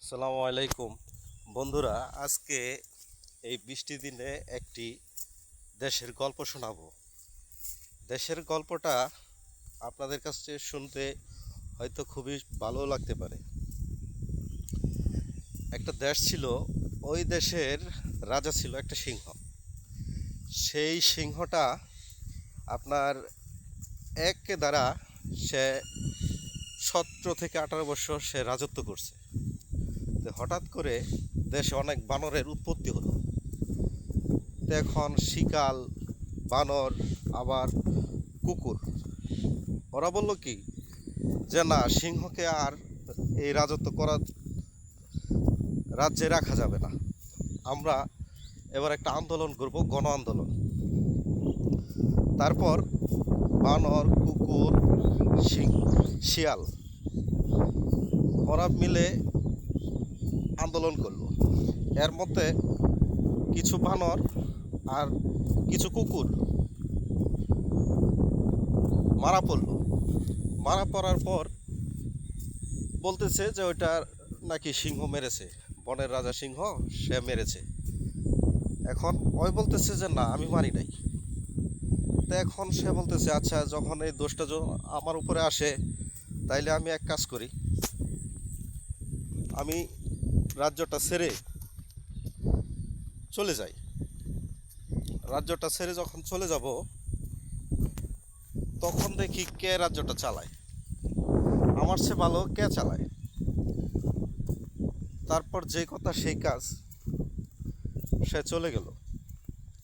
আসসালামু আলাইকুম বন্ধুরা। আজকে এই বৃষ্টি দিনে একটি দেশের গল্প শোনাবো। দেশের গল্পটা আপনাদের কাছে শুনতে হয়তো খুবই ভালো লাগতে পারে। একটা দেশ ছিল, ওই দেশের রাজা ছিল একটা সিংহ। সেই সিংহটা আপনার একে দ্বারা সে 17 থেকে 18 বছর সে রাজত্ব করছে। তো হঠাৎ করে দেশে অনেক বানরের উৎপত্তি হলো। তো এখন শিকাল, বানর, আবার কুকুর, ওরা বলল কি যে না, সিংহকে আর এই রাজত্ব করা রাজ্যে রাখা যাবে না, আমরা এবার একটা আন্দোলন করব, গণ আন্দোলন। তারপর বানর, কুকুর, শিয়াল ওরা মিলে আন্দোলন করলো। এর মধ্যে কিছু বানর আর কিছু কুকুর মারা পড়লো। মারা পড়ার পর বলতেছে যে ওইটা নাকি সিংহ মেরেছে, বনের রাজা সিংহ সে মেরেছে। এখন ওই বলতেছে যে না, আমি মারি নাই। তো এখন সে বলতেছে আচ্ছা, যখন এই দোষটা আমার উপরে আসে, তাইলে আমি এক কাজ করি, আমি রাজ্যটা ছেড়ে চলে যাই। রাজ্যটা ছেড়ে যখন চলে যাব, তখন দেখি কে রাজ্যটা চালায়, আমার চেয়ে ভালো কে চালায়। তারপর যে কথা সেই কাজ, সে চলে গেল।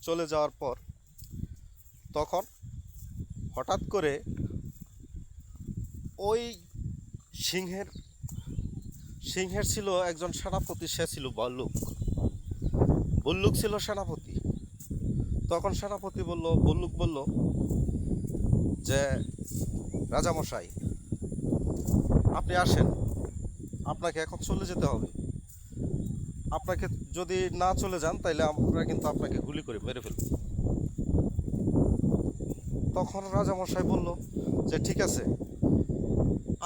চলে যাওয়ার পর তখন হঠাৎ করে ওই সিংহের সিংহের ছিল একজন সেনাপতি, সে ছিল ভল্লুক। ভল্লুক ছিল সেনাপতি। তখন সেনাপতি বলল, ভল্লুক বলল যে রাজামশাই, আপনি আসেন, আপনাকে এখন চলে যেতে হবে। আপনাকে যদি না চলে যান, তাইলে আমরা কিন্তু আপনাকে গুলি করে মেরে ফেলব। তখন রাজামশাই বলল যে ঠিক আছে,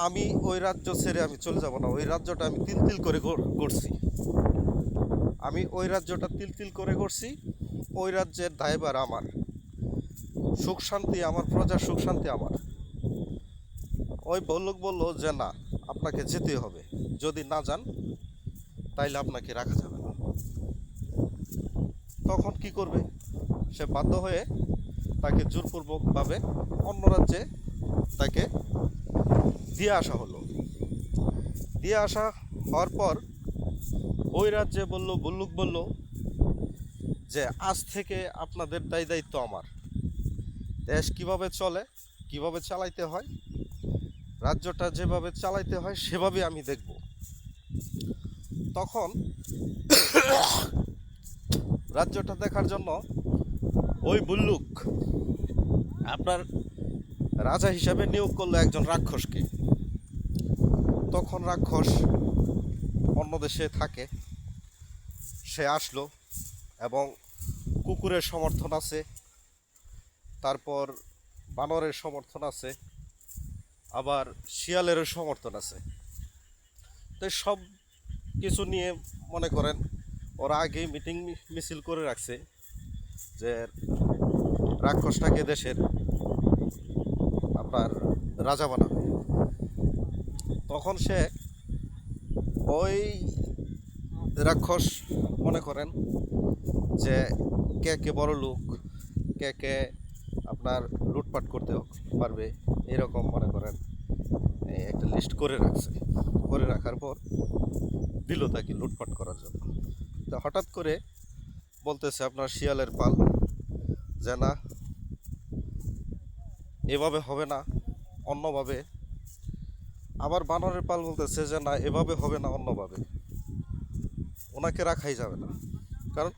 আমি ওই রাজ্য ছেড়ে আমি চলে যাব না। ওই রাজ্যটা আমি তিল তিল করে গড়ছি, আমি ওই রাজ্যটা তিল তিল করে গড়ছি। ওই রাজ্যের দায়ভার আমার, সুখ শান্তি আমার, প্রজার সুখ শান্তি আমার। ওই ভল্লুক বলল যে না, আপনাকে যেতে হবে, যদি না যান তাইলে আপনাকে রাখা যাবে না। তখন কি করবে? সে বাধ্য হয়ে তাকে জোরপূর্বকভাবে অন্য রাজ্যে তাকে দিয়ে আসা হলো। দিয়ে আসা হওয়ার পর ওই রাজ্যে ভল্লুক বলল যে আজ থেকে আপনাদের দায়িত্ব আমার। দেশ কিভাবে চলে, কিভাবে চালাইতে হয়, রাজ্যটা যেভাবে চালাইতে হয় সেভাবে আমি দেখব। তখন রাজ্যটা দেখার জন্য ওই ভল্লুক আপনার রাজা হিসাবে নিয়োগ করলো একজন রাক্ষসকে। তখন রাক্ষস অন্য দেশে থাকে, সে আসলো এবং কুকুরের সমর্থন আছে, তারপর বানরের সমর্থন আছে, আবার শিয়ালেরও সমর্থন আছে। তো সব কিছু নিয়ে মনে করেন ওরা আগেই মিটিং মিছিল করে রাখছে যে রাক্ষসটাকে দেশের আপনার রাজা বানাবে। তখন সে ওই রাক্ষস মনে করেন যে কে কে বড় লোক, কে কে আপনার লুটপাট করতে পারবে, এরকম মনে করেন একটা লিস্ট করে রাখছে। করে রাখার পর দিল তাকে লুটপাট করার জন্য। তো হঠাৎ করে বলতেছে আপনার শিয়ালের পাল যে না, এভাবে হবে না, অন্যভাবে। আবার বানরের পাল বলতেছে যে না, এভাবে হবে না, অন্যভাবে। ওনাকে রাখাই যাবে না, কারণ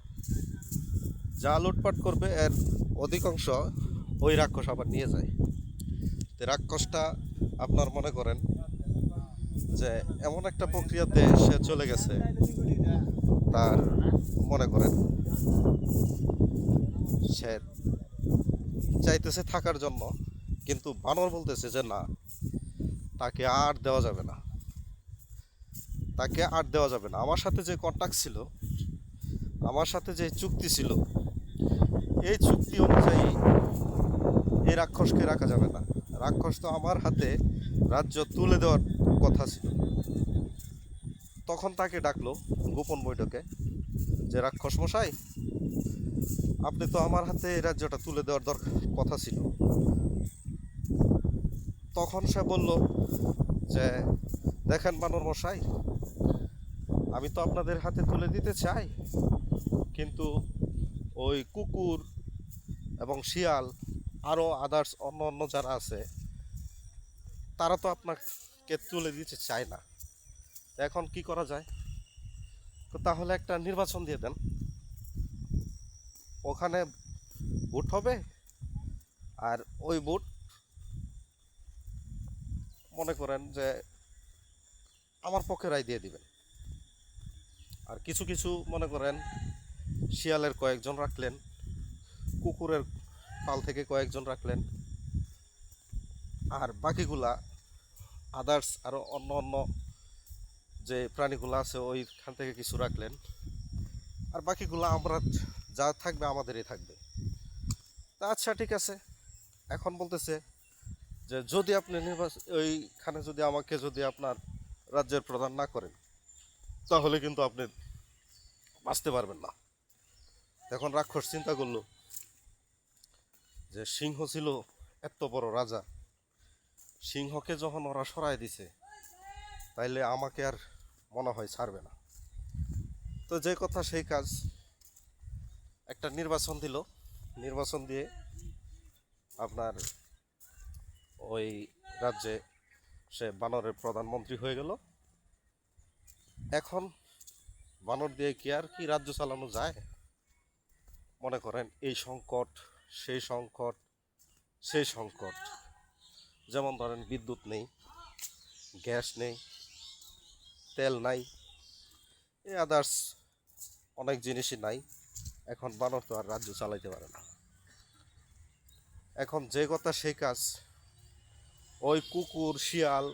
যা লুটপাট করবে এর অধিকাংশ ওই রাক্ষস আবার নিয়ে যায়। তো রাক্ষসটা আপনার মনে করেন যে এমন একটা প্রক্রিয়াতে সে চলে গেছে, তার মনে করেন সে চাইতেছে থাকার জন্য, কিন্তু বানর বলতেছে যে না, তাকে আর দেওয়া যাবে না। তাকে আর দেওয়া যাবে না। আমার সাথে যে কন্ট্যাক্ট ছিল, আমার সাথে যে চুক্তি ছিল, এই চুক্তি অনুযায়ী এই রাক্ষসকে রাখা যাবে না। রাক্ষস তো আমার হাতে রাজ্য তুলে দেওয়ার কথা ছিল। তখন তাকে ডাকলো গোপন বৈঠকে, যে রাক্ষস মশাই, আপনি তো আমার হাতে এই রাজ্যটা তুলে দেওয়ার দরকার কথা ছিল। তখন সে বলল যে দেখেন বানর মশাই, আমি তো আপনাদের হাতে তুলে দিতে চাই, কিন্তু ওই কুকুর এবং শিয়াল আরও আদার্স অন্য অন্য যারা আছে তারা তো আপনাকে তুলে দিতে চায় না। এখন কি করা যায়? তো তাহলে একটা নির্বাচন দিয়ে দেন, ওখানে ভোট হবে, আর ওই ভোট মনে করেন যে আমার পক্ষে রায় দিয়ে দিবেন। আর কিছু কিছু মনে করেন শিয়ালের কয়েকজন রাখলেন, কুকুরের পাল থেকে কয়েকজন রাখলেন, আর বাকিগুলা আদার্স আরও অন্য অন্য যে প্রাণীগুলো আছে ওইখান থেকে কিছু রাখলেন, আর বাকিগুলো আমরা যা থাকবে আমাদেরই থাকবে। তা আচ্ছা ঠিক আছে। এখন বলতেছে যে যদি আপনি ওইখানে যদি আমাকে যদি আপনার রাজ্যের প্রধান না করেন, তাহলে কিন্তু আপনি বাঁচতে পারবেন না। এখন রাক্ষস চিন্তা করলো যে সিংহ ছিল এত বড় রাজা, সিংহকে যখন ওরা সরায় দিছে, তাইলে আমাকে আর মনে হয় ছাড়বে না। তো যে কথা সেই কাজ, একটা নির্বাচন দিল। নির্বাচন দিয়ে আপনার ওই রাজ্যে সে বানরের প্রধানমন্ত্রী হয়ে গেল। এখন বানর দিয়ে কি আর কি রাজ্য চালানো যায়? মনে করেন এই সংকট, সেই সংকট, সেই সংকট, যেমন ধরেন বিদ্যুৎ নেই, গ্যাস নেই, তেল নাই, এই আদার্স অনেক জিনিসই নাই। এখন বানর তো আর রাজ্য চালাইতে পারে না। এখন যে কথা সেই কাজ, ওই কুকুর শিয়াল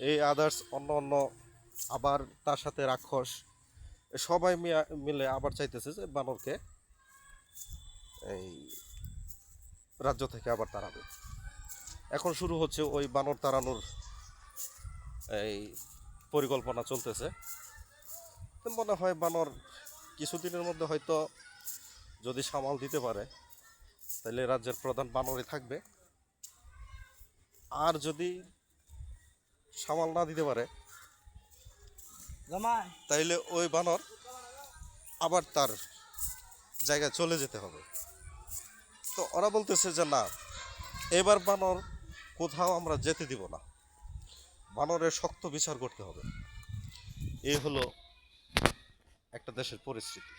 এই আদার্স অন্য অন্য, আবার তার সাথে রাক্ষস, সবাই মিলে আবার চাইতেছে যে বানরকে এই রাজ্য থেকে আবার তাড়াবে। এখন শুরু হচ্ছে ওই বানর তাড়ানোর এই পরিকল্পনা চলতেছে। তো মনে হয় বানর কিছুদিনের মধ্যে হয়তো যদি সামাল দিতে পারে, তাহলে রাজ্যের প্রধান বানরই থাকবে। আর যদি সামাল না দিতে পারে, তাইলে ওই বানর আবার তার জায়গায় চলে যেতে হবে। তো ওরা বলতেছে যে না, এবার বানর কোথাও আমরা যেতে দিব না, বানরের শক্ত বিচার করতে হবে। এই হলো একটা দেশের পরিস্থিতি।